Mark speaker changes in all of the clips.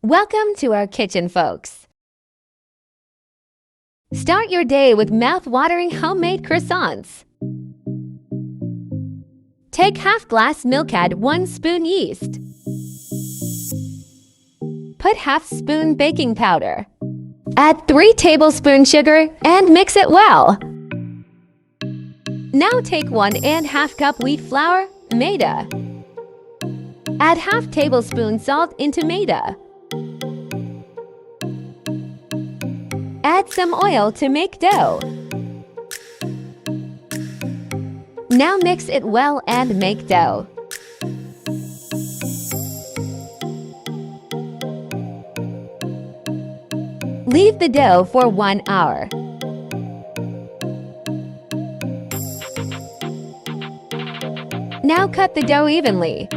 Speaker 1: Welcome to our kitchen, folks. Start your day with mouth-watering homemade croissants. Take half glass milk, add 1 spoon yeast. Put half spoon baking powder. Add 3 tablespoons sugar and mix it well. Now take 1½ cup wheat flour, maida. Add half tablespoon salt into maida. Add some oil to make dough. Now mix it well and make dough. Leave the dough for 1 hour. Now cut the dough evenly.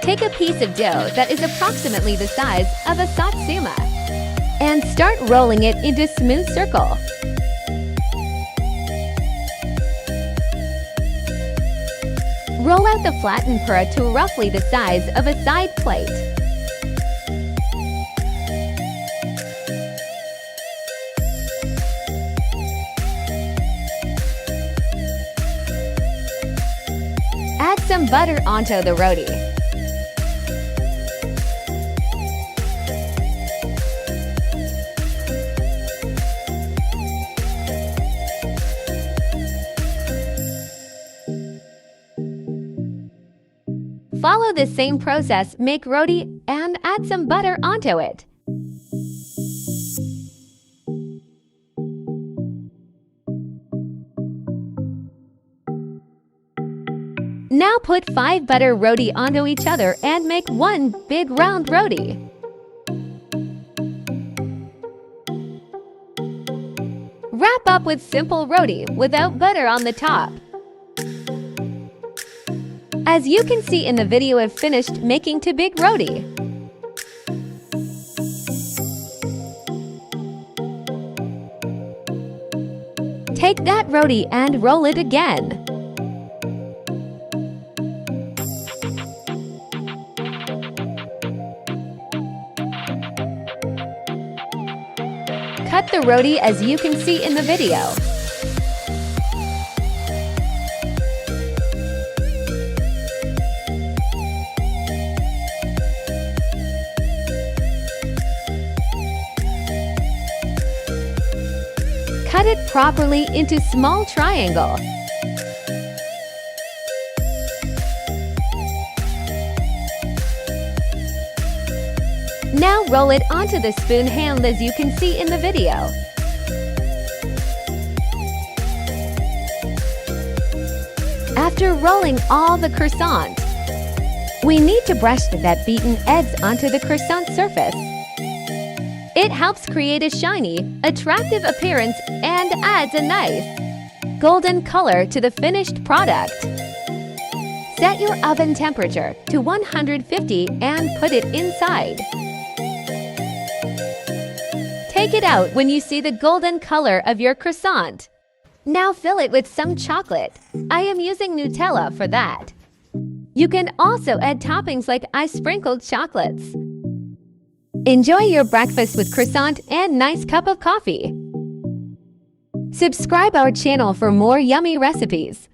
Speaker 1: Take a piece of dough that is approximately the size of a satsuma and start rolling it into a smooth circle. Roll out the flattened pera to roughly the size of a side plate. Add some butter onto the roti. Follow the same process, make roti and add some butter onto it. Now put 5 butter roti onto each other and make 1 big round roti. Wrap up with simple roti without butter on the top. As you can see in the video, I've finished making 2 big roti. Take that roti and roll it again. Cut the roti as you can see in the video. Cut it properly into small triangle. Now roll it onto the spoon hand as you can see in the video. After rolling all the croissant, we need to brush that beaten eggs onto the croissant surface. It helps create a shiny, attractive appearance and adds a nice golden color to the finished product. Set your oven temperature to 150 and put it inside. Take it out when you see the golden color of your croissant. Now fill it with some chocolate. I am using Nutella for that. You can also add toppings like ice sprinkled chocolates. Enjoy your breakfast with croissant and nice cup of coffee. Subscribe our channel for more yummy recipes.